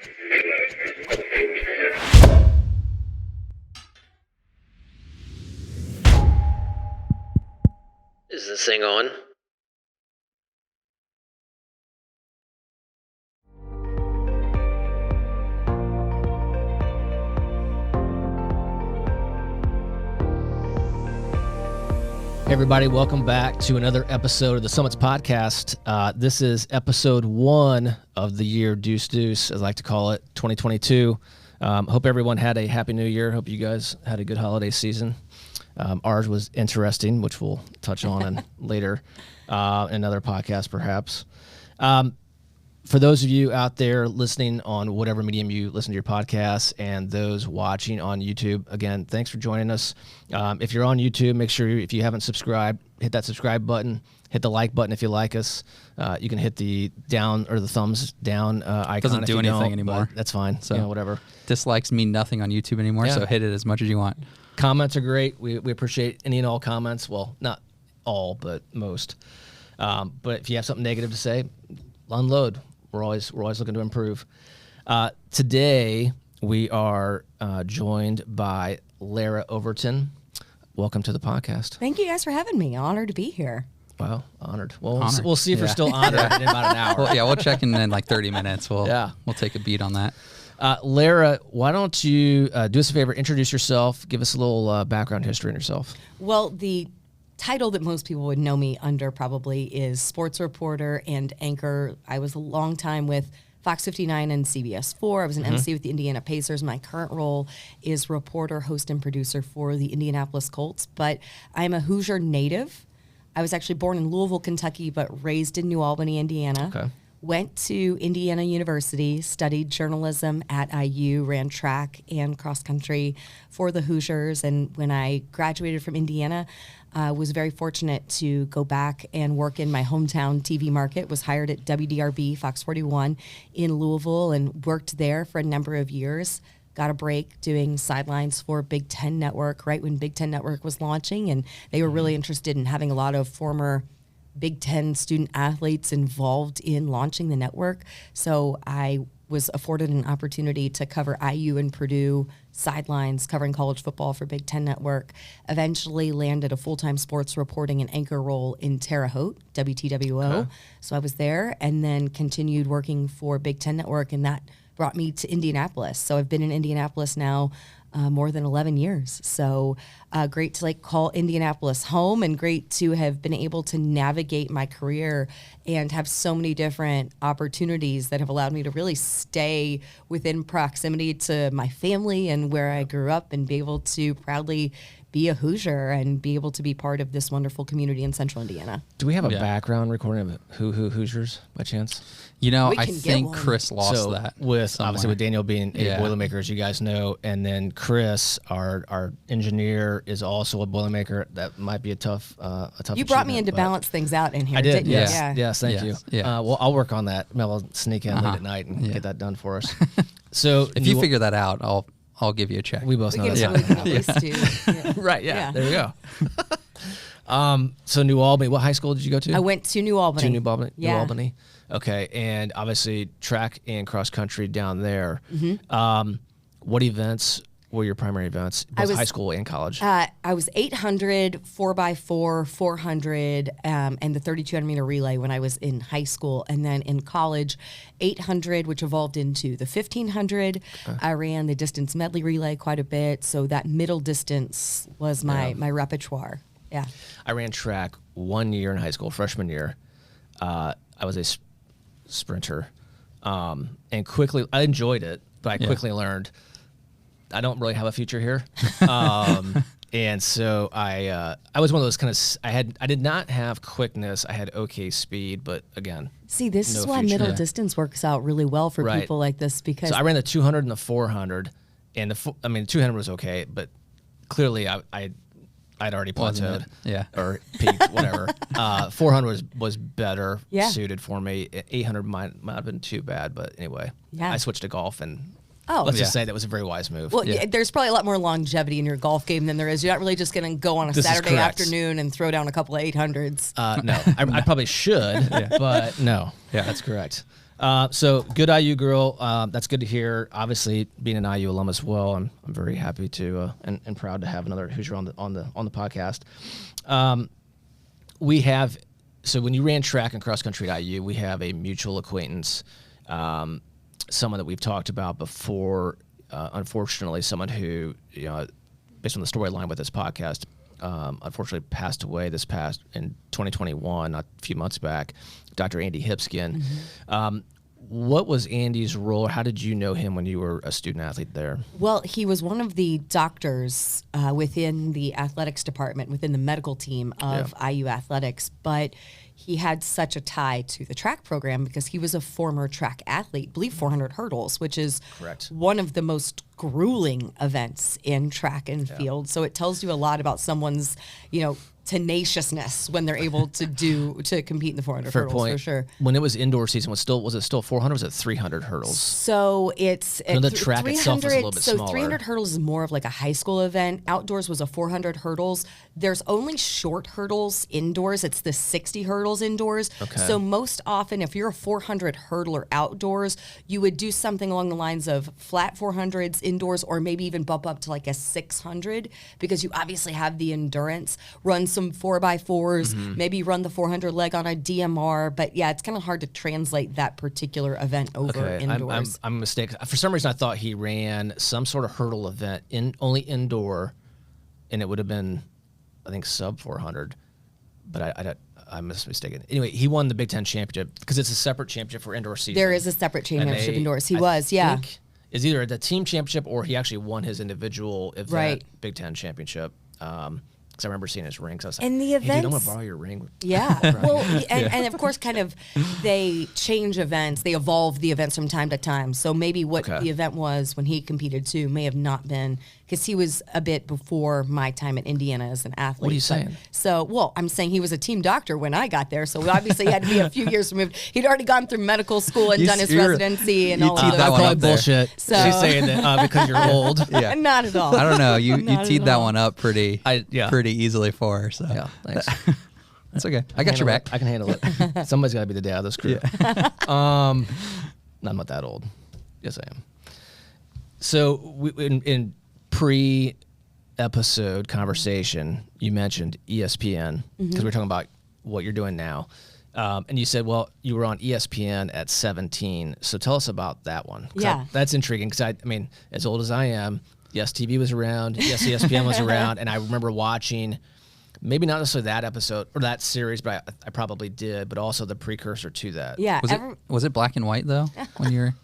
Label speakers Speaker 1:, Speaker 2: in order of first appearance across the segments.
Speaker 1: Is this thing on?
Speaker 2: Hey everybody, welcome back to another episode of the Summits Podcast. This is episode 1 of the year Deuce Deuce, as I like to call it, 2022. Hope everyone had a happy new year. Hope you guys had a good holiday season. Ours was interesting, which we'll touch on later in another podcast perhaps. For those of you out there listening on whatever medium you listen to your podcasts and those watching on YouTube, again, thanks for joining us. If you're on YouTube, make sure if you haven't subscribed, hit that subscribe button, hit the like button if you like us. You can hit the down or the thumbs down icon.
Speaker 3: Doesn't do anything anymore.
Speaker 2: That's fine. So whatever.
Speaker 3: Dislikes mean nothing on YouTube anymore, so hit it as much as you want.
Speaker 2: Comments are great. We appreciate any and all comments. Well, not all, but most. But if you have something negative to say, unload. We're always looking to improve. Today we are joined by Larra Overton. Welcome to the podcast.
Speaker 4: Thank you guys for having me. Honored to be here.
Speaker 2: Wow, honored. Well, we'll see if we're still honored in about an hour.
Speaker 3: Well, we'll check in like 30 minutes. We'll take a beat on that.
Speaker 2: Larra, why don't you do us a favor, introduce yourself, give us a little background history on yourself.
Speaker 4: Well, the title that most people would know me under probably is sports reporter and anchor. I was a long time with Fox 59 and CBS 4. I was an MC with the Indiana Pacers. My current role is reporter, host, and producer for the Indianapolis Colts, but I'm a Hoosier native. I was actually born in Louisville, Kentucky, but raised in New Albany, Indiana.
Speaker 2: Okay.
Speaker 4: Went to Indiana University, studied journalism at IU, ran track and cross country for the Hoosiers. And when I graduated from Indiana, was very fortunate to go back and work in my hometown TV market. Was hired at WDRB, Fox 41 in Louisville, and worked there for a number of years. Got a break doing sidelines for Big Ten Network right when Big Ten Network was launching, and they were really interested in having a lot of former Big Ten student athletes involved in launching the network. So I was afforded an opportunity to cover IU and Purdue sidelines, covering college football for Big Ten Network. Eventually landed a full-time sports reporting and anchor role in Terre Haute, WTWO. Okay. So I was there and then continued working for Big Ten Network, and that brought me to Indianapolis. So I've been in Indianapolis now more than 11 years. So great to call Indianapolis home, and great to have been able to navigate my career and have so many different opportunities that have allowed me to really stay within proximity to my family and where I grew up, and be able to proudly be a Hoosier and be able to be part of this wonderful community in Central Indiana.
Speaker 2: Do we have a background recording of Hoosiers by chance?
Speaker 3: You know, I think Chris lost that.
Speaker 2: Obviously with Daniel being a Boilermaker, as you guys know, and then Chris, our engineer, is also a Boilermaker. That might be a tough
Speaker 4: You brought me in to balance things out in here.
Speaker 2: I did.
Speaker 4: Didn't
Speaker 2: Yes.
Speaker 4: you?
Speaker 2: Yes. Thank you.
Speaker 3: Yeah.
Speaker 2: Well, I'll work on that. Maybe I'll sneak in late at night and get that done for us. So
Speaker 3: if you figure that out, I'll give you a check.
Speaker 2: We both know
Speaker 4: that.
Speaker 2: Right. Yeah. There we go. So New Albany. What high school did you go to?
Speaker 4: I went to New Albany.
Speaker 2: New Albany. Okay, and obviously track and cross country down there. What events were your primary events, both high school and college?
Speaker 4: I was 800, 4x4, 400, and the 3,200-meter relay when I was in high school. And then in college, 800, which evolved into the 1,500. I ran the distance medley relay quite a bit, so that middle distance was my repertoire. Yeah.
Speaker 2: I ran track 1 year in high school, freshman year. I was a sprinter, and quickly I enjoyed it, but I quickly learned I don't really have a future here. And so I was one of those kind of I did not have quickness. I had okay speed, but again,
Speaker 4: see, this is why middle distance works out really well for people like this, because
Speaker 2: so I ran the 200 and the 400, and the 200 was okay, but clearly I'd already plateaued, or peaked, whatever. 400 was better suited for me. 800 might have been too bad, but anyway, I switched to golf, and let's just say that was a very wise move.
Speaker 4: Well, there's probably a lot more longevity in your golf game than there is. You're not really just going to go on a Saturday afternoon and throw down a couple of 800s.
Speaker 2: No, I probably should, but no. Yeah, that's correct. So good IU girl. That's good to hear. Obviously, being an IU alum as well, I'm very happy to and proud to have another Hoosier on the podcast. We have, so when you ran track and cross country at IU, we have a mutual acquaintance, someone that we've talked about before. Unfortunately, someone who, based on the storyline with this podcast, unfortunately passed away in 2021, not a few months back, Dr. Andy Hipskin. Mm-hmm. What was Andy's role? How did you know him when you were a student athlete there?
Speaker 4: Well, he was one of the doctors within the athletics department, within the medical team of IU athletics, but he had such a tie to the track program because he was a former track athlete, I believe 400 hurdles, which is one of the most grueling events in track and field. So it tells you a lot about someone's, tenaciousness when they're able to compete in the 400 hurdles for sure.
Speaker 2: When it was indoor season, was it still 400? Was it 300 hurdles?
Speaker 4: So it's
Speaker 2: the track itself was a little bit smaller.
Speaker 4: So 300 hurdles is more of like a high school event. Outdoors was a 400 hurdles. There's only short hurdles indoors. It's the 60 hurdles indoors. Okay. So most often, if you're a 400 hurdler outdoors, you would do something along the lines of flat 400s indoors, or maybe even bump up to like a 600 because you obviously have the endurance. Run some 4x4s, maybe run the 400 leg on a DMR. But yeah, it's kind of hard to translate that particular event over indoors.
Speaker 2: I'm mistaken. For some reason, I thought he ran some sort of hurdle event only indoor, and it would have been, I think, sub 400. But I'm mistaken. Anyway, he won the Big Ten championship because it's a separate championship for indoor season.
Speaker 4: There is a separate championship indoors. He was.
Speaker 2: Is either the team championship or he actually won his individual event Big Ten championship. Because I remember seeing his ring. So I was like,
Speaker 4: and the events,
Speaker 2: hey, dude, I'm going to borrow your ring.
Speaker 4: Yeah. Well, and of course, kind of, they change events. They evolve the events from time to time. So maybe what the event was when he competed too may have not been, because he was a bit before my time at Indiana as an athlete.
Speaker 2: What are you saying?
Speaker 4: I'm saying he was a team doctor when I got there. So obviously he had to be a few years removed. He'd already gone through medical school and done his residency and all of that.
Speaker 2: That's probably bullshit. So, she's saying that because you're old.
Speaker 4: Yeah. Not at all.
Speaker 3: I don't know. You teed that one up pretty easily for her. So
Speaker 2: yeah, thanks.
Speaker 3: That's okay. I got your back.
Speaker 2: I can handle it. Somebody's got to be the dad of this crew. Yeah. I'm not that old. Yes, I am. So in pre-episode conversation, you mentioned ESPN because we're talking about what you're doing now. And you said, well, you were on ESPN at 17. So tell us about that one.
Speaker 4: Yeah.
Speaker 2: That's intriguing because I mean, as old as I am, yes, TV was around. Yes, ESPN was around. And I remember watching, maybe not necessarily that episode or that series, but I probably did, but also the precursor to that.
Speaker 4: Yeah.
Speaker 3: Was it black and white, though, when you were...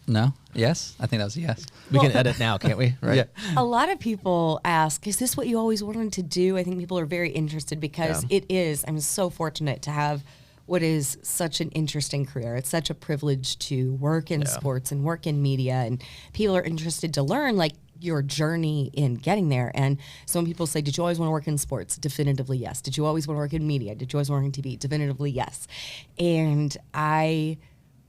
Speaker 3: No? Yes? I think that was a yes.
Speaker 2: We can edit now, can't we? Right.
Speaker 3: Yeah.
Speaker 4: A lot of people ask, is this what you always wanted to do? I think people are very interested because it is. I'm so fortunate to have what is such an interesting career. It's such a privilege to work in sports and work in media, and people are interested to learn like your journey in getting there. And so when people say, did you always want to work in sports? Definitively yes. Did you always want to work in media? Did you always want to work in TV? Definitively yes. And I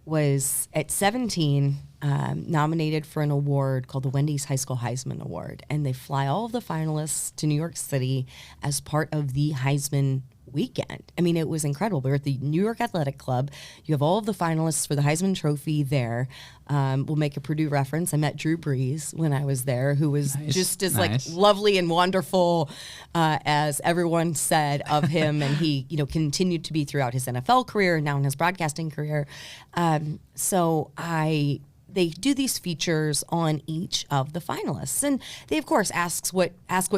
Speaker 4: was at 17 nominated for an award called the Wendy's High School Heisman Award, and they fly all of the finalists to New York City as part of the Heisman weekend. I mean, it was incredible. We were at the New York Athletic Club. You have all of the finalists for the Heisman Trophy there. We'll make a Purdue reference. I met Drew Brees when I was there, who was just as like lovely and wonderful as everyone said of him. And he, continued to be throughout his NFL career and now in his broadcasting career. They do these features on each of the finalists, and they of course ask what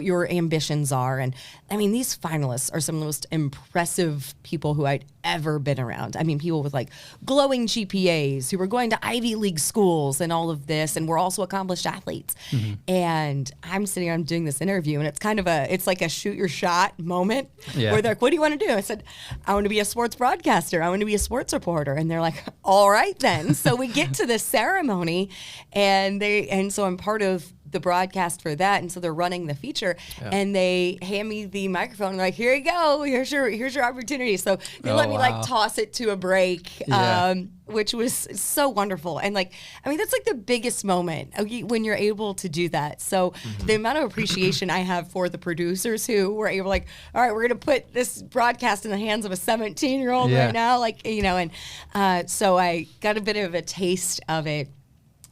Speaker 4: your ambitions are. And I mean, these finalists are some of the most impressive people who I'd ever been around. I mean, people with like glowing GPAs who were going to Ivy League schools and all of this, and were also accomplished athletes. And I'm sitting around doing this interview, and it's like a shoot your shot moment where they're like, what do you want to do? I said, I want to be a sports broadcaster. I want to be a sports reporter. And they're like, all right then. So we get to this ceremony, and so I'm part of the broadcast for that, and so they're running the feature, and they hand me the microphone and they're like, here you go, here's your opportunity. So they let me like toss it to a break, which was so wonderful. And like, I mean, that's like the biggest moment when you're able to do that. So the amount of appreciation I have for the producers who were able, like, all right, we're going to put this broadcast in the hands of a 17-year-old right now. Like, you know, and so I got a bit of a taste of it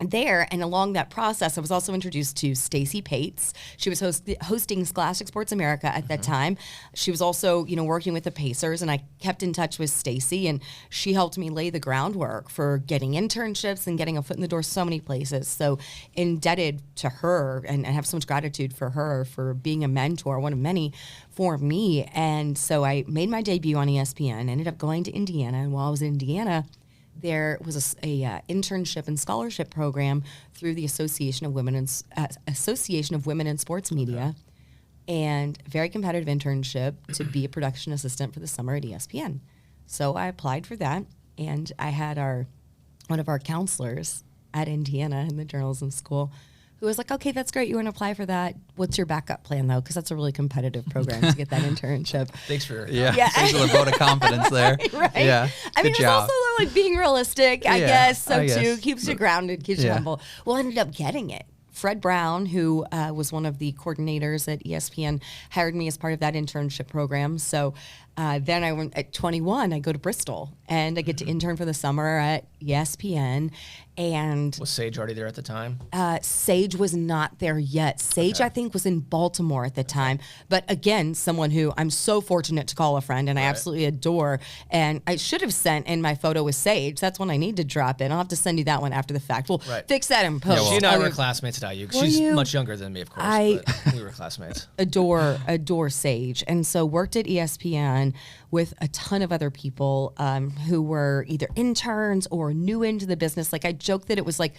Speaker 4: there. And along that process, I was also introduced to Stacey Pates. She was hosting Scholastic Sports America at that time. She was also, you know, working with the Pacers, and I kept in touch with Stacey, and she helped me lay the groundwork for getting internships and getting a foot in the door so many places. So indebted to her, and I have so much gratitude for her for being a mentor, one of many for me. And so I made my debut on ESPN, ended up going to Indiana, and while I was in Indiana, there was a internship and scholarship program through the Association of Women in Sports Media, and very competitive internship to be a production assistant for the summer at ESPN. So I applied for that, and I had one of our counselors at Indiana in the journalism school who was like, okay, that's great. You want to apply for that. What's your backup plan, though? Because that's a really competitive program to get that internship.
Speaker 2: Thanks for
Speaker 3: Thanks for the vote of confidence there.
Speaker 4: Right.
Speaker 3: Yeah.
Speaker 4: I mean,
Speaker 3: Good
Speaker 4: it's
Speaker 3: job.
Speaker 4: also like being realistic, I guess. So,
Speaker 3: I guess.
Speaker 4: too, keeps you grounded, keeps you humble. Well, I ended up getting it. Fred Brown, who was one of the coordinators at ESPN, hired me as part of that internship program. So then I went at 21, I go to Bristol, and I get to intern for the summer at ESPN. And
Speaker 2: Was Sage already there at the time?
Speaker 4: Sage was not there yet. Sage, I think, was in Baltimore at the time. But again, someone who I'm so fortunate to call a friend and I absolutely adore. And I should have sent in my photo with Sage. That's one I need to drop in. I'll have to send you that one after the fact. We'll fix that in post.
Speaker 2: She and I were classmates at IU. She's much younger than me, of course, but we were classmates.
Speaker 4: Adore Sage. And so worked at ESPN with a ton of other people who were either interns or new into the business. Like, I joke that it was like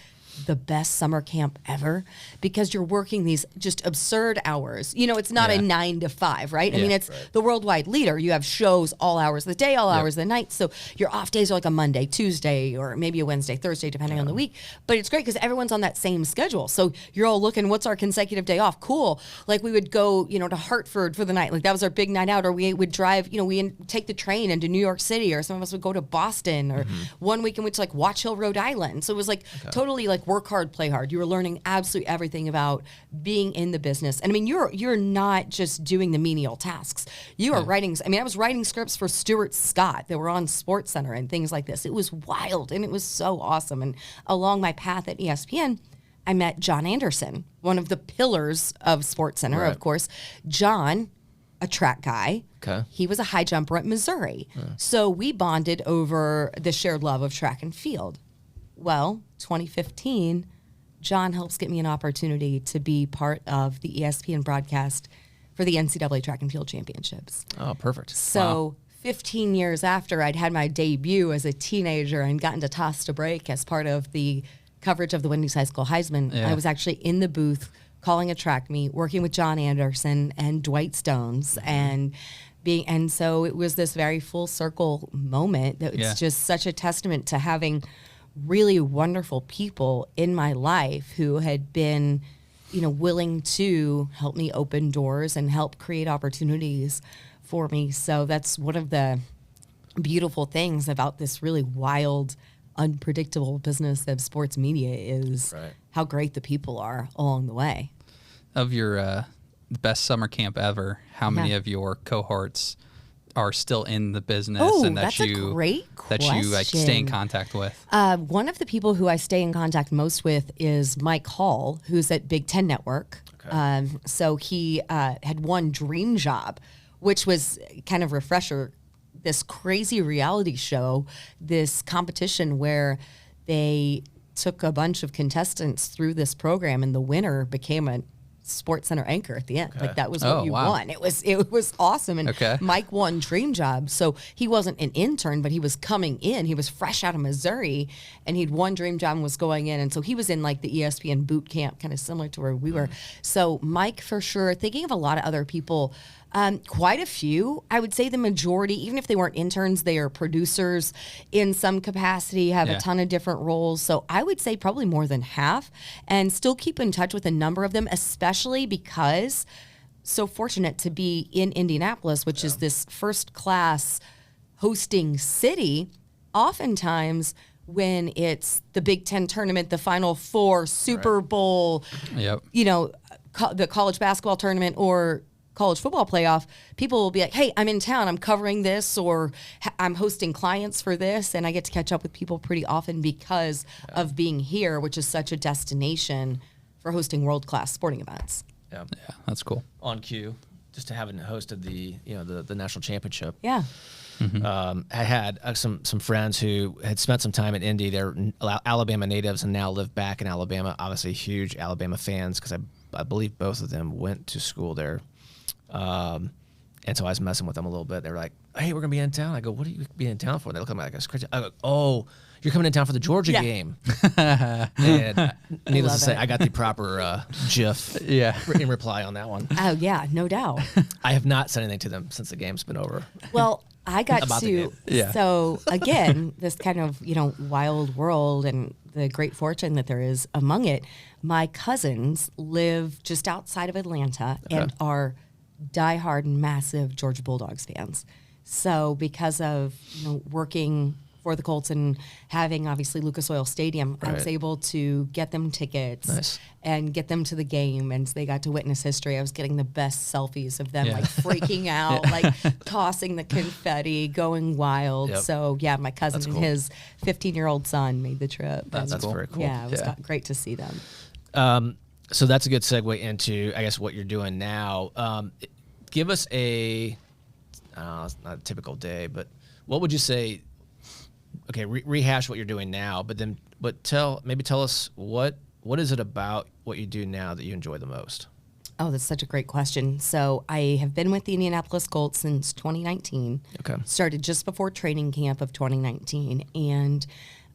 Speaker 4: the best summer camp ever because you're working these just absurd hours. You know, it's not a 9 to 5, right? I mean, it's the worldwide leader. You have shows all hours of the day, all hours of the night. So your off days are like a Monday, Tuesday, or maybe a Wednesday, Thursday, depending on the week. But it's great because everyone's on that same schedule. So you're all looking, what's our consecutive day off? Cool. Like, we would go, you know, to Hartford for the night. Like, that was our big night out. Or we would drive, you know, take the train into New York City, or some of us would go to Boston, or one week we went to like Watch Hill, Rhode Island. So it was like totally like work hard, play hard. You were learning absolutely everything about being in the business. And I mean, you're not just doing the menial tasks. You are writing. I mean, I was writing scripts for Stuart Scott that were on SportsCenter and things like this. It was wild, and it was so awesome. And along my path at ESPN, I met John Anderson, one of the pillars of SportsCenter, of course. John, a track guy.
Speaker 2: Okay.
Speaker 4: He was a high jumper at Missouri. So we bonded over the shared love of track and field. Well, 2015, John helps get me an opportunity to be part of the ESPN broadcast for the NCAA Track and Field Championships.
Speaker 2: Oh, perfect.
Speaker 4: So 15 years after I'd had my debut as a teenager and gotten to toss to break as part of the coverage of the Wendy's High School Heisman, I was actually in the booth calling a track meet, working with John Anderson and Dwight Stones, and so it was this very full circle moment that it's just such a testament to having really wonderful people in my life who had been, you know, willing to help me open doors and help create opportunities for me. So that's one of the beautiful things about this really wild, unpredictable business of sports media is how great the people are along the way.
Speaker 3: Of your best summer camp ever, how many of your cohorts are still in the business and that
Speaker 4: that's a great
Speaker 3: that you like stay in contact with?
Speaker 4: One of the people who I stay in contact most with is Mike Hall, who's at Big Ten Network. So he had one dream job, which was kind of refresher, this crazy reality show, this competition where they took a bunch of contestants through this program, and the winner became a SportsCenter anchor at the end. Like, that was what you won. It was awesome. And Mike won dream job. So he wasn't an intern, but he was coming in. He was fresh out of Missouri, and he'd won dream job and was going in. And so he was in like the ESPN boot camp, kind of similar to where we were. So Mike, for sure. Thinking of a lot of other people, Quite a few. I would say the majority, even if they weren't interns, they are producers in some capacity, have a ton of different roles. So I would say probably more than half, and still keep in touch with a number of them, especially because so fortunate to be in Indianapolis, which is this first class hosting city. Oftentimes when it's the Big Ten tournament, the Final Four, Super Bowl, the college basketball tournament or college football playoff, people will be like, hey, I'm in town, I'm covering this, or I'm hosting clients for this, and I get to catch up with people pretty often because of being here, which is such a destination for hosting world-class sporting events.
Speaker 3: Yeah, that's cool.
Speaker 2: On cue, just to having hosted the national championship.
Speaker 4: Yeah.
Speaker 2: I had some friends who had spent some time in Indy. They're Alabama natives and now live back in Alabama. Obviously, huge Alabama fans because I believe both of them went to school there. And so I was messing with them a little bit. They were like, hey, we're going to be in town. I go, what are you being in town for? And they look at me like, it's crazy. I go, oh, you're coming in town for the Georgia game. And needless to say, I got the proper GIF in reply on that one.
Speaker 4: Oh, yeah, no doubt.
Speaker 2: I have not said anything to them since the game's been over.
Speaker 4: Well, I got
Speaker 2: About the
Speaker 4: to,
Speaker 2: game.
Speaker 3: Yeah.
Speaker 4: so again, this kind of, wild world and the great fortune that there is among it. My cousins live just outside of Atlanta and are diehard massive Georgia Bulldogs fans. So because of working for the Colts and having obviously Lucas Oil Stadium, I was able to get them tickets and get them to the game, and they got to witness history. I was getting the best selfies of them like freaking out, like tossing the confetti, going wild. So my cousin and his 15-year-old son made the trip.
Speaker 2: That's cool. Very cool.
Speaker 4: Yeah, it was great to see them.
Speaker 2: So that's a good segue into, I guess, what you're doing now. Give us it's not a typical day, but what would you say? Okay, rehash what you're doing now, but tell us what is it about what you do now that you enjoy the most?
Speaker 4: Oh, that's such a great question. So I have been with the Indianapolis Colts since 2019.
Speaker 2: Okay.
Speaker 4: Started just before training camp of 2019, and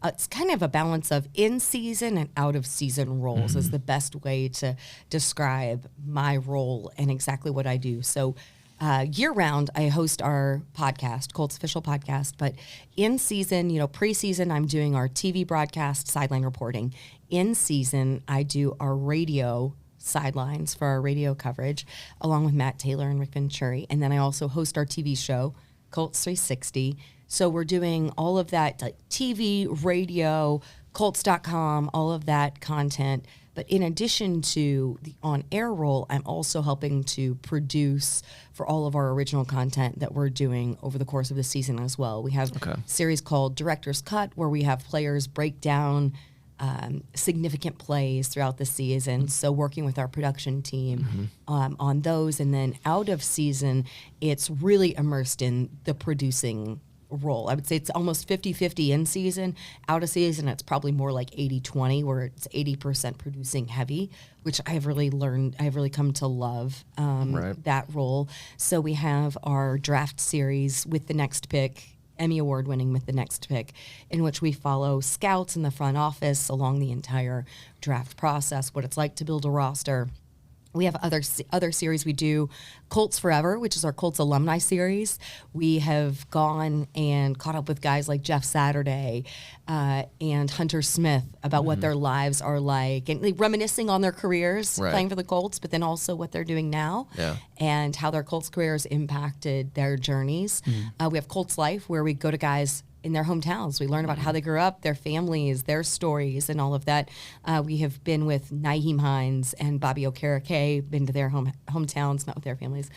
Speaker 4: it's kind of a balance of in-season and out-of-season roles is the best way to describe my role and exactly what I do. So year-round, I host our podcast, Colts Official Podcast, but in-season, pre-season, I'm doing our TV broadcast, sideline reporting. In-season, I do our radio sidelines for our radio coverage, along with Matt Taylor and Rick Venturi. And then I also host our TV show, Colts 360. So we're doing all of that, like TV, radio, Colts.com, all of that content. But in addition to the on-air role, I'm also helping to produce for all of our original content that we're doing over the course of the season as well. We have a series called Director's Cut, where we have players break down significant plays throughout the season. So working with our production team on those. And then out of season, it's really immersed in the producing role. I would say it's almost 50-50 in season. Out of season, it's probably more like 80-20, where it's 80% producing heavy, which I've really come to love that role. So we have our draft series with the next pick, Emmy Award winning with the next pick, in which we follow scouts in the front office along the entire draft process, what it's like to build a roster. We have other series we do, Colts Forever, which is our Colts alumni series. We have gone and caught up with guys like Jeff Saturday and Hunter Smith about what their lives are like, and reminiscing on their careers playing for the Colts, but then also what they're doing now and how their Colts careers impacted their journeys. We have Colts Life, where we go to guys in their hometowns. We learn about how they grew up, their families, their stories, and all of that. We have been with Nyheim Hines and Bobby Okereke, been to their hometowns, not with their families,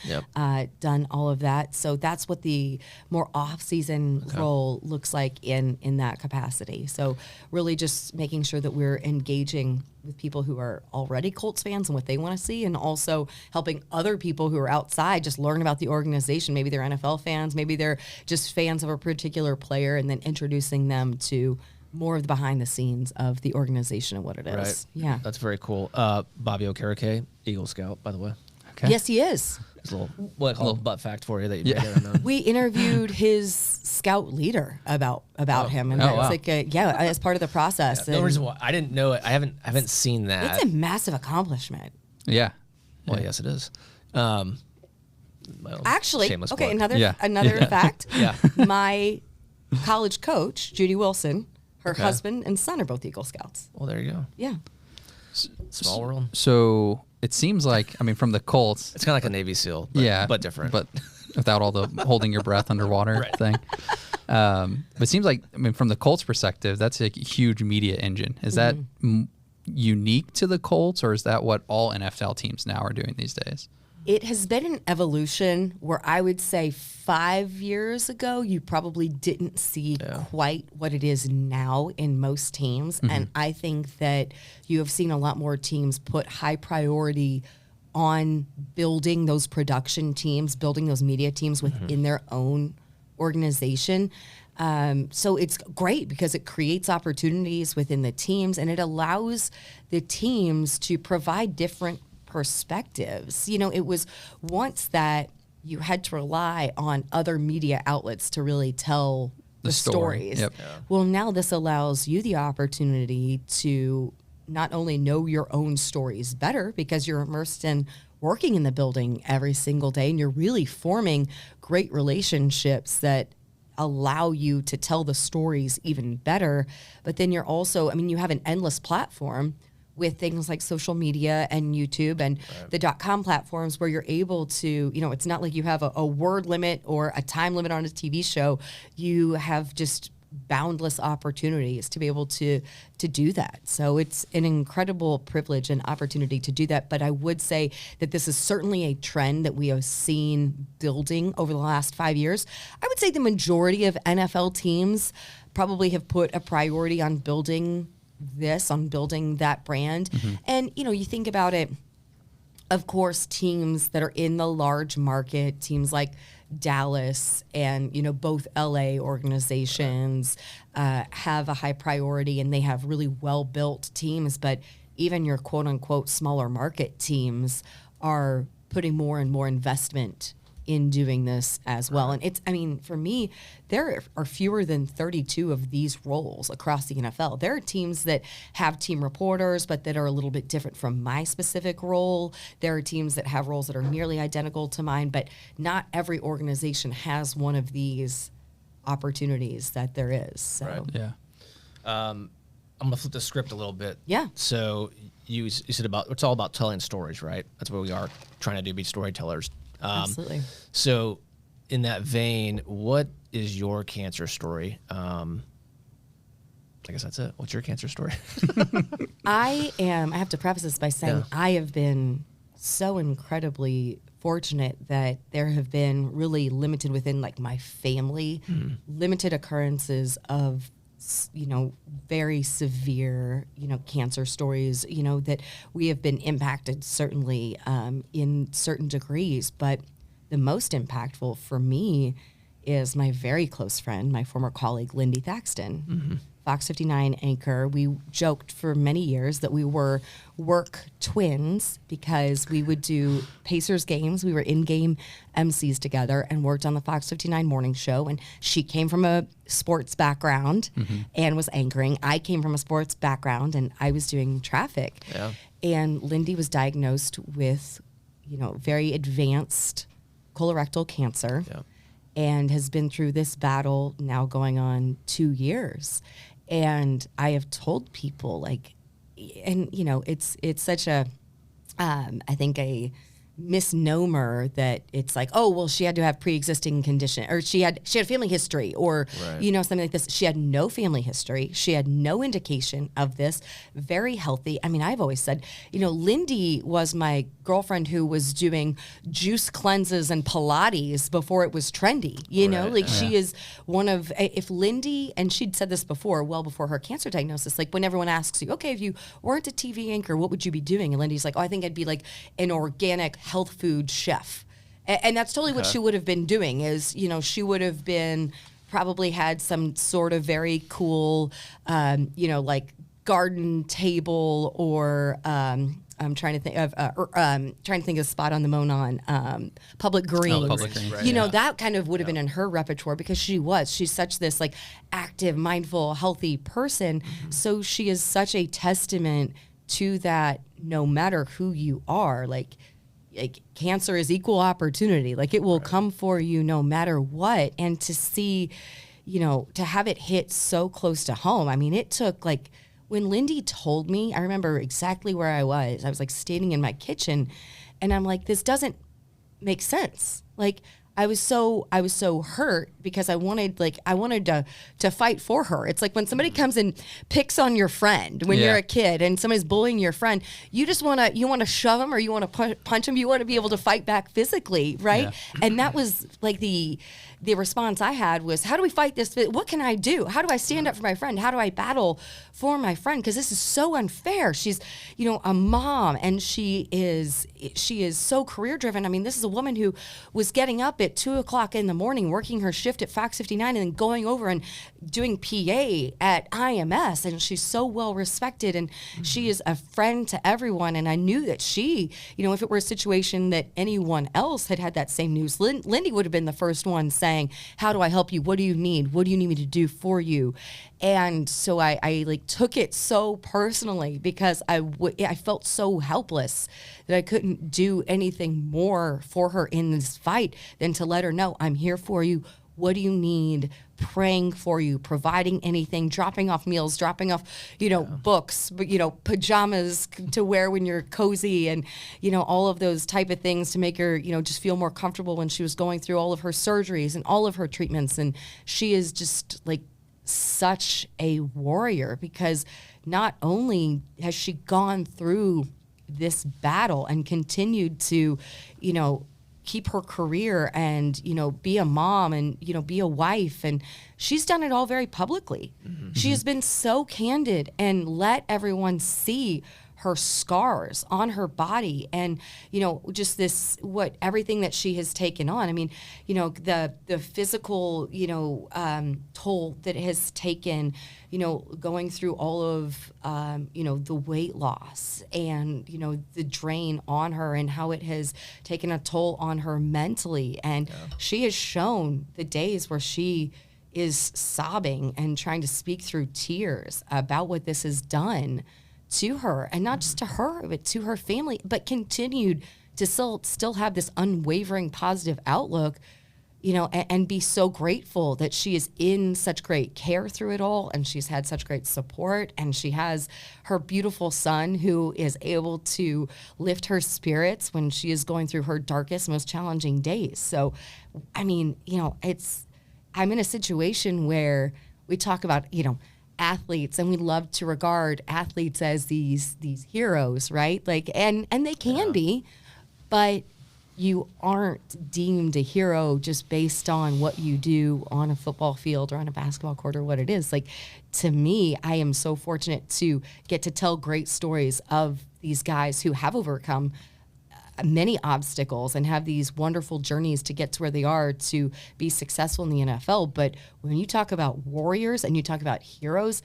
Speaker 4: done all of that. So that's what the more off-season role looks like in that capacity. So really just making sure that we're engaging with people who are already Colts fans and what they want to see, and also helping other people who are outside just learn about the organization. Maybe they're NFL fans, maybe they're just fans of a particular player, and then introducing them to more of the behind the scenes of the organization and what it is.
Speaker 2: Right.
Speaker 4: Yeah.
Speaker 2: That's very cool. Bobby Okereke, Eagle Scout, by the way.
Speaker 4: Okay. Yes, he is.
Speaker 2: It's a little butt fact for you that you may not know.
Speaker 4: We interviewed his scout leader about him, and it's as part of the process.
Speaker 2: No reason why I didn't know it. I haven't seen that.
Speaker 4: It's a massive accomplishment.
Speaker 3: Yeah.
Speaker 2: Well, yes, it is. my own
Speaker 4: Actually,
Speaker 2: shameless
Speaker 4: okay,
Speaker 2: plug.
Speaker 4: another fact.
Speaker 2: Yeah.
Speaker 4: My college coach, Judy Wilson, her
Speaker 2: Okay.
Speaker 4: husband and son are both Eagle Scouts.
Speaker 2: Well, there you go.
Speaker 4: Yeah.
Speaker 2: Small world.
Speaker 3: So it seems like, I mean, from the Colts,
Speaker 2: It's kind of like a Navy SEAL, but different.
Speaker 3: but without all the holding your breath underwater thing. But it seems like, I mean, from the Colts perspective, that's a huge media engine. Is that unique to the Colts, or is that what all NFL teams now are doing these days?
Speaker 4: It has been an evolution where I would say 5 years ago, you probably didn't see quite what it is now in most teams. And I think that you have seen a lot more teams put high priority on building those production teams, building those media teams within their own organization. So it's great because it creates opportunities within the teams, and it allows the teams to provide different perspectives. You know, it was once that you had to rely on other media outlets to really tell the stories.
Speaker 3: Yep.
Speaker 4: Well, now this allows you the opportunity to not only know your own stories better because you're immersed in working in the building every single day, and you're really forming great relationships that allow you to tell the stories even better. But then you're also, I mean, you have an endless platform with things like social media and YouTube and the .com platforms where you're able to, you know, it's not like you have a word limit or a time limit on a TV show. You have just boundless opportunities to be able to do that. So it's an incredible privilege and opportunity to do that. But I would say that this is certainly a trend that we have seen building over the last 5 years. I would say the majority of NFL teams probably have put a priority on building that brand. And, you know, you think about it, of course, teams that are in the large market, teams like Dallas and, you know, both LA organizations have a high priority, and they have really well-built teams. But even your quote-unquote smaller market teams are putting more and more investment in doing this as well. And it's, I mean, for me, there are fewer than 32 of these roles across the NFL. There are teams that have team reporters, but that are a little bit different from my specific role. There are teams that have roles that are nearly identical to mine, but not every organization has one of these opportunities that there is. So.
Speaker 2: Right.
Speaker 3: Yeah.
Speaker 2: I'm going to flip the script a little bit.
Speaker 4: Yeah.
Speaker 2: So you said it's all about telling stories, right? That's what we are trying to do, be storytellers.
Speaker 4: Absolutely.
Speaker 2: So in that vein, what is your cancer story? I guess that's it. What's your cancer story?
Speaker 4: I have to preface this by saying I have been so incredibly fortunate that there have been really limited within like my family, limited occurrences of, you know, very severe, you know, cancer stories, you know, that we have been impacted certainly in certain degrees. But the most impactful for me is my very close friend, my former colleague, Lindy Thackston, Fox 59 anchor. We joked for many years that we were work twins because we would do Pacers games. We were in-game MCs together and worked on the Fox 59 morning show. And she came from a sports background and was anchoring. I came from a sports background and I was doing traffic.
Speaker 2: Yeah.
Speaker 4: And Lindy was diagnosed with, you know, very advanced colorectal cancer.
Speaker 2: Yeah.
Speaker 4: And has been through this battle now going on 2 years. And I have told people, like, and, you know, it's such a, I think a misnomer that it's like, oh, well, she had to have pre-existing condition, or she had family history, or you know, something like this. She had no family history. She had no indication of this. Very healthy. I mean, I've always said, you know, Lindy was my girlfriend who was doing juice cleanses and Pilates before it was trendy. You know, like she is one of, if Lindy, and she'd said this before, well before her cancer diagnosis, like when everyone asks you, okay, if you weren't a TV anchor, what would you be doing? And Lindy's like, oh, I think I'd be like an organic health food chef. And that's totally what she would have been doing is, you know, she would have been probably had some sort of very cool, you know, like garden table or I'm trying to think of a spot on the Monon, Public Greens.
Speaker 3: Public Greens.
Speaker 2: Right.
Speaker 4: You know, that kind of would have been in her repertoire because she's such this like active, mindful, healthy person. So she is such a testament to that no matter who you are. Like, like, cancer is equal opportunity. Like, it will come for you no matter what. And to see, to have it hit so close to home. I mean, it took, like, when Lindy told me, I remember exactly where I was. I was like standing in my kitchen, and I'm like, this doesn't make sense. Like, I was so hurt because I wanted to fight for her. It's like when somebody comes and picks on your friend when you're a kid and somebody's bullying your friend, you just want to shove them or you want to punch them. You want to be able to fight back physically, right? Yeah. And that was like the response I had was, how do we fight this? What can I do? How do I stand up for my friend? How do I battle for my friend? Because this is so unfair. She's, a mom, and she is so career driven. I mean, this is a woman who was getting up at 2:00 in the morning, working her shift at Fox 59, and then going over and doing PA at IMS. And she's so well respected, and she is a friend to everyone. And I knew that she, if it were a situation that anyone else had that same news, Lindy would have been the first one saying, how do I help you? What do you need? What do you need me to do for you? And so I like took it so personally because I felt so helpless that I couldn't do anything more for her in this fight than to let her know, I'm here for you. What do you need? Praying for you, providing anything, dropping off meals, dropping off, books, pajamas to wear when you're cozy, and, all of those type of things to make her, just feel more comfortable when she was going through all of her surgeries and all of her treatments. And she is just like such a warrior, because not only has she gone through this battle and continued to, keep her career and, be a mom and, be a wife. And she's done it all very publicly. Mm-hmm. She has been so candid and let everyone see her scars on her body and, just everything that she has taken on. I mean, the physical, toll that it has taken, going through all of, the weight loss and, the drain on her and how it has taken a toll on her mentally. And she has shown the days where she is sobbing and trying to speak through tears about what this has done to her, and not just to her, but to her family, but continued to still have this unwavering positive outlook, and be so grateful that she is in such great care through it all, and she's had such great support, and she has her beautiful son who is able to lift her spirits when she is going through her darkest, most challenging days. So, I mean, I'm in a situation where we talk about, athletes, and we love to regard athletes as these heroes, right? Like, and they can be, but you aren't deemed a hero just based on what you do on a football field or on a basketball court or what it is. Like, to me, I am so fortunate to get to tell great stories of these guys who have overcome many obstacles and have these wonderful journeys to get to where they are to be successful in the NFL. But when you talk about warriors and you talk about heroes,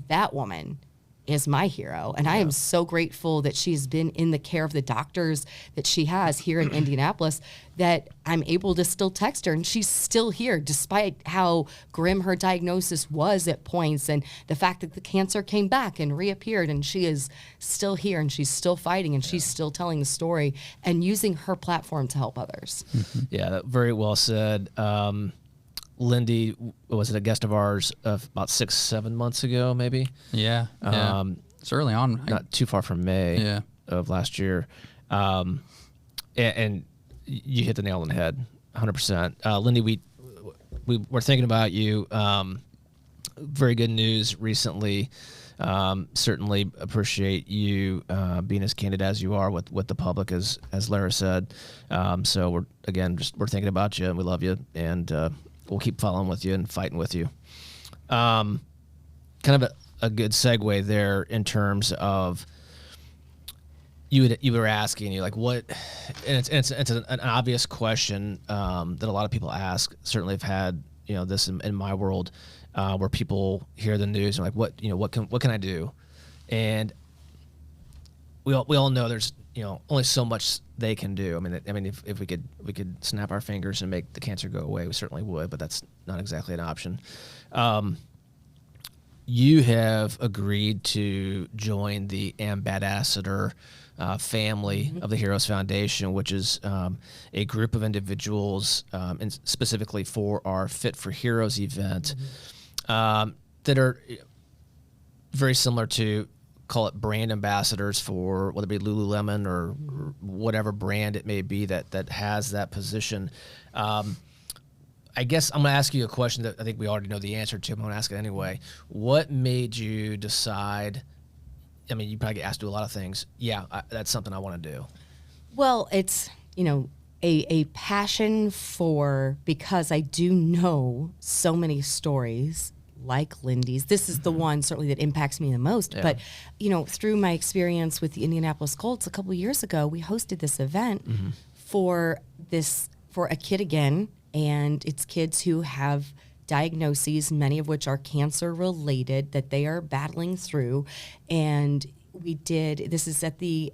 Speaker 4: that woman is my hero. And I am so grateful that she's been in the care of the doctors that she has here in Indianapolis, that I'm able to still text her and she's still here despite how grim her diagnosis was at points, and the fact that the cancer came back and reappeared, and she is still here and she's still fighting and she's still telling the story and using her platform to help others.
Speaker 2: Mm-hmm. Yeah, very well said. Lindy was a guest of ours about 6-7 months ago, maybe.
Speaker 3: Yeah. It's early on.
Speaker 2: Not too far from May of last year. And you hit the nail on the head, 100%. Lindy, we were thinking about you. Very good news recently. Certainly appreciate you being as candid as you are with the public, as Larra said. So we're thinking about you, and we love you, and we'll keep following with you and fighting with you. Kind of a good segue there in terms of you were asking, you like what, and it's an obvious question that a lot of people ask. Certainly, I've had this in my world where people hear the news and like what can I do, and we all know there's only so much they can do. I mean, if we could snap our fingers and make the cancer go away, we certainly would, but that's not exactly an option. you have agreed to join the Ambassador family of the Heroes Foundation, which is a group of individuals, and specifically for our Fit for Heroes event, that are very similar to, call it brand ambassadors for whether it be Lululemon or whatever brand it may be that has that position. I guess I'm going to ask you a question that I think we already know the answer to, but I'm going to ask it anyway. What made you decide? I mean, you probably get asked to do a lot of things. Yeah, that's something I want to do.
Speaker 4: Well, it's, a passion for, because I do know so many stories like Lindy's. This is the one certainly that impacts me the most.
Speaker 2: Yeah.
Speaker 4: But, through my experience with the Indianapolis Colts a couple of years ago, we hosted this event for a kid again, and it's kids who have diagnoses, many of which are cancer related, that they are battling through. And this is at the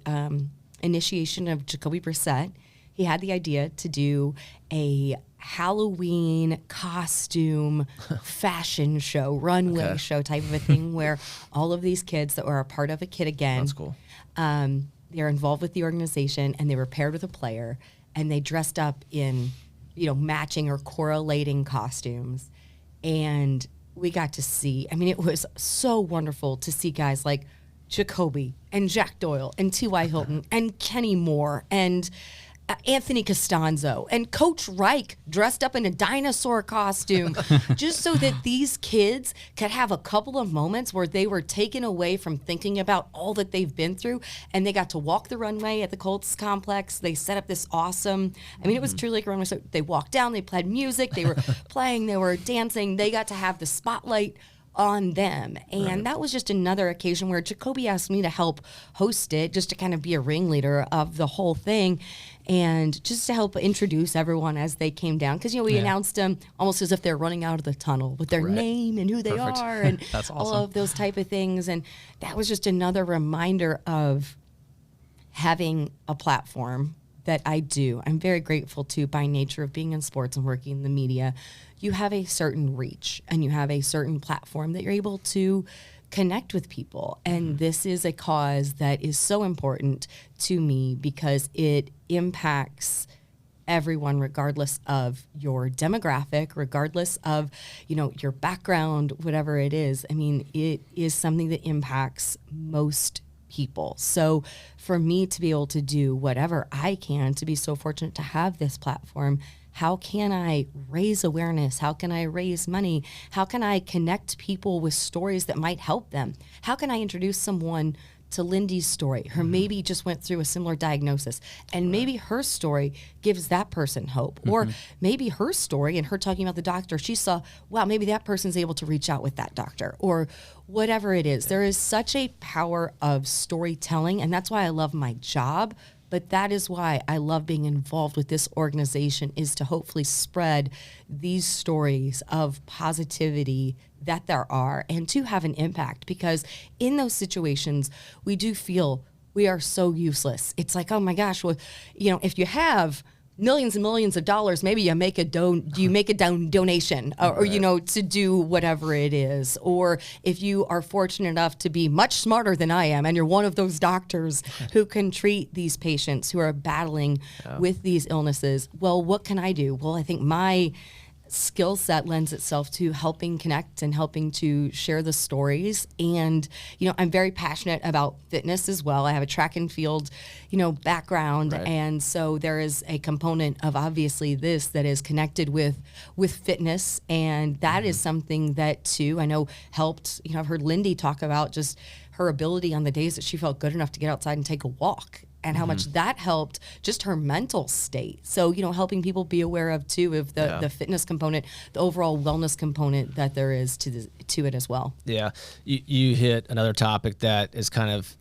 Speaker 4: initiation of Jacoby Brissett. He had the idea to do a Halloween costume fashion show, runway show type of a thing, where all of these kids that were a part of a Kid Again,
Speaker 2: That's cool.
Speaker 4: They're involved with the organization, and they were paired with a player, and they dressed up in matching or correlating costumes. And we got to see, it was so wonderful to see guys like Jacoby and Jack Doyle and T.Y. Hilton and Kenny Moore and Anthony Costanzo and Coach Reich dressed up in a dinosaur costume, just so that these kids could have a couple of moments where they were taken away from thinking about all that they've been through, and they got to walk the runway at the Colts complex. They set up this awesome, it was truly like a runway. So they walked down, they played music, they were playing, they were dancing, they got to have the spotlight on them. And that was just another occasion where Jacoby asked me to help host it, just to kind of be a ringleader of the whole thing, and just to help introduce everyone as they came down. Because, we announced them almost as if they're running out of the tunnel with their name and who they are and
Speaker 3: That's awesome.
Speaker 4: all of those type of things. And that was just another reminder of having a platform that I do. I'm very grateful to, by nature of being in sports and working in the media. You have a certain reach and you have a certain platform that you're able to connect with people. And this is a cause that is so important to me because it impacts everyone, regardless of your demographic, regardless of, your background, whatever it is. It is something that impacts most people. So for me to be able to do whatever I can, to be so fortunate to have this platform, how can I raise awareness? How can I raise money? How can I connect people with stories that might help them? How can I introduce someone to Lindy's story? Her maybe just went through a similar diagnosis, and maybe her story gives that person hope. Or maybe her story and her talking about the doctor, she saw, wow, maybe that person's able to reach out with that doctor, or whatever it is. There is such a power of storytelling, and that's why I love my job. But that is why I love being involved with this organization, is to hopefully spread these stories of positivity that there are, and to have an impact. Because in those situations, we do feel we are so useless. It's like, oh my gosh, well, if you have millions and millions of dollars, maybe you make a donation or to do whatever it is. Or if you are fortunate enough to be much smarter than I am, and you're one of those doctors who can treat these patients who are battling with these illnesses, well, what can I do? Well, I think my skill set lends itself to helping connect and helping to share the stories. And, I'm very passionate about fitness as well. I have a track and field, background.
Speaker 2: Right.
Speaker 4: And so there is a component of obviously this that is connected with fitness. And that is something that too, I know helped, I've heard Lindy talk about just her ability on the days that she felt good enough to get outside and take a walk, and how much that helped just her mental state. So, helping people be aware of too, of the fitness component, the overall wellness component that there is to it as well.
Speaker 2: Yeah. You hit another topic that is kind of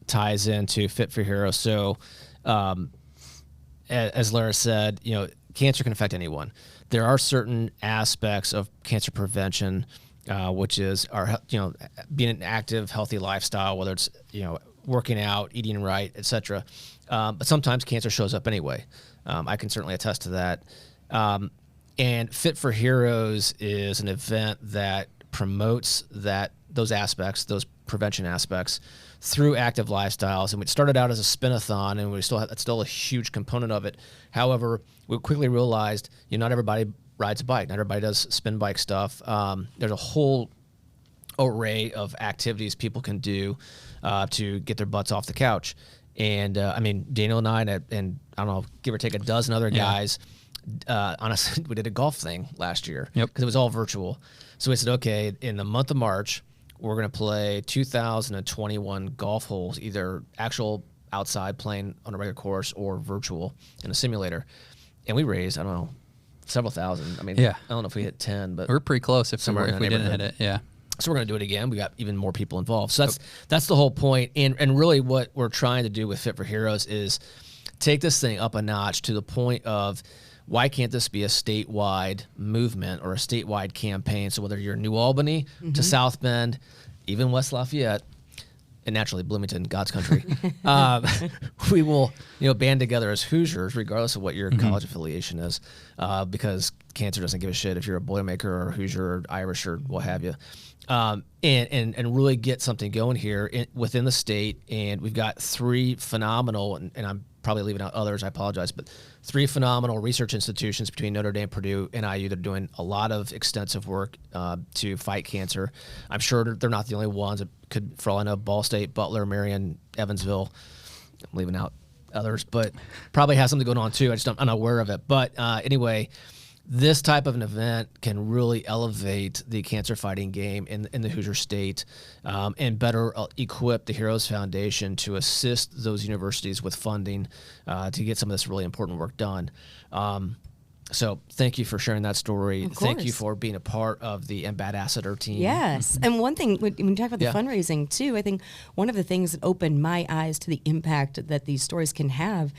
Speaker 2: ties into Fit for Heroes. So, as Larra said, cancer can affect anyone. There are certain aspects of cancer prevention, which is being an active, healthy lifestyle, whether it's, working out, eating right, etc. But sometimes cancer shows up anyway. I can certainly attest to that. And Fit for Heroes is an event that promotes that those aspects, those prevention aspects, through active lifestyles. And we started out as a spin-a-thon, and that's still a huge component of it. However, we quickly realized, not everybody rides a bike. Not everybody does spin bike stuff. There's a whole array of activities people can do to get their butts off the couch. And Daniel and I, and I don't know, give or take a dozen other guys, honestly, we did a golf thing last year because it was all virtual. So we said, okay, in the month of March, we're going to play 2,021 golf holes, either actual outside playing on a regular course or virtual in a simulator. And we raised, I don't know, several thousand. I don't know if we hit 10, but
Speaker 3: we're pretty close if
Speaker 2: somewhere
Speaker 3: if we didn't hit it. Yeah.
Speaker 2: So we're going to do it again. We got even more people involved. So that's the whole point. And really what we're trying to do with Fit for Heroes is take this thing up a notch to the point of, why can't this be a statewide movement or a statewide campaign? So whether you're New Albany to South Bend, even West Lafayette, and naturally Bloomington, God's country, we will band together as Hoosiers, regardless of what your college affiliation is, because cancer doesn't give a shit if you're a Boilermaker or Hoosier or Irish or what have you. And really get something going here within the state. And we've got three phenomenal, and I'm probably leaving out others, I apologize, but three phenomenal research institutions between Notre Dame, Purdue, and IU that are doing a lot of extensive work to fight cancer. I'm sure they're not the only ones. It could, for all I know, Ball State, Butler, Marion, Evansville. I'm leaving out others, but probably has something going on too. I'm unaware of it. But anyway, this type of an event can really elevate the cancer fighting game in the Hoosier State, and better equip the Heroes Foundation to assist those universities with funding to get some of this really important work done. So thank you for sharing that story. Thank you for being a part of the Ambassador team.
Speaker 4: Yes. And one thing, when you talk about the fundraising too, I think one of the things that opened my eyes to the impact that these stories can have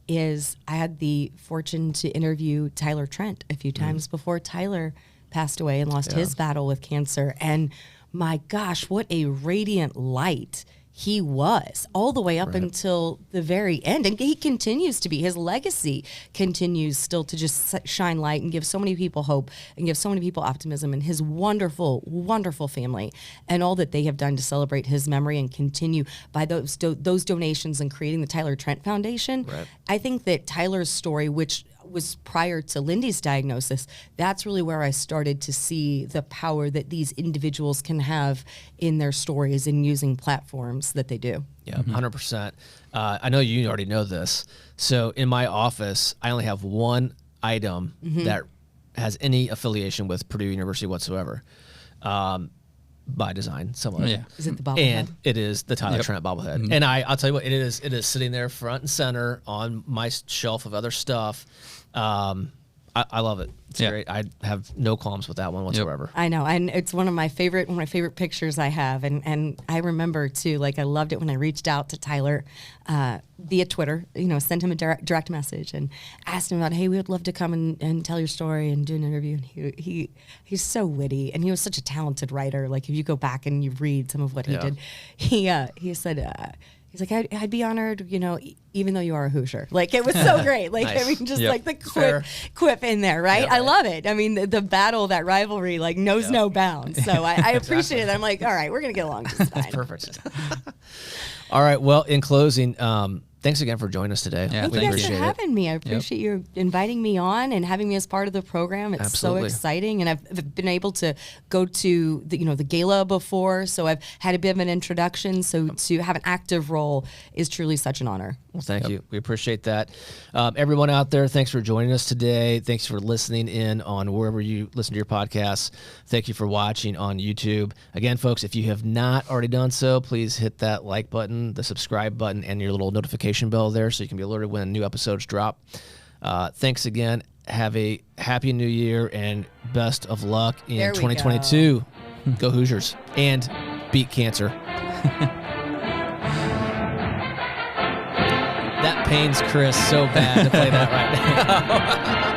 Speaker 4: is I had the fortune to interview Tyler Trent a few times before Tyler passed away and lost his battle with cancer. And my gosh, what a radiant light he was all the way up until the very end. And he continues to be. His legacy continues still to just shine light and give so many people hope and give so many people optimism, and his wonderful, wonderful family and all that they have done to celebrate his memory and continue by those donations and creating the Tyler Trent Foundation. Right. I think that Tyler's story, which was prior to Lindy's diagnosis, that's really where I started to see the power that these individuals can have in their stories and using platforms that they do.
Speaker 2: Yeah, 100%. I know you already know this. So in my office, I only have one item that has any affiliation with Purdue University whatsoever. By design, somewhat.
Speaker 4: Yeah. Is it the bobblehead?
Speaker 2: And it is the Tyler Trent bobblehead. And I'll tell you what, it is sitting there front and center on my shelf of other stuff. I love it. It's great. I have no qualms with that one whatsoever.
Speaker 4: I know, and it's one of my favorite pictures I have, and I remember too. Like, I loved it when I reached out to Tyler via Twitter. Sent him a direct message and asked him about, hey, we would love to come and tell your story and do an interview. And he's so witty, and he was such a talented writer. Like, if you go back and you read some of what he did, he said. He's like, I'd be honored, even though you are a Hoosier. Like, it was so great. Like, nice. I mean, just like the quip in there, right? I love it. I mean, the battle, that rivalry, like, knows no bounds. So I appreciate it. I'm like, all right, we're going to get along just fine.
Speaker 2: That's perfect. All right. Well, in closing, thanks again for joining us today.
Speaker 4: Yeah, thank you guys for having me. I appreciate you inviting me on and having me as part of the program. It's so exciting, and I've been able to go to the gala before, so I've had a bit of an introduction. So to have an active role is truly such an honor.
Speaker 2: Well, thank you. We appreciate that. Everyone out there, thanks for joining us today. Thanks for listening in on wherever you listen to your podcasts. Thank you for watching on YouTube. Again, folks, if you have not already done so, please hit that like button, the subscribe button, and your little notification bell there so you can be alerted when new episodes drop. Thanks again. Have a happy new year and best of luck in 2022. Go Hoosiers and beat cancer. That pains Chris so bad to play that right now.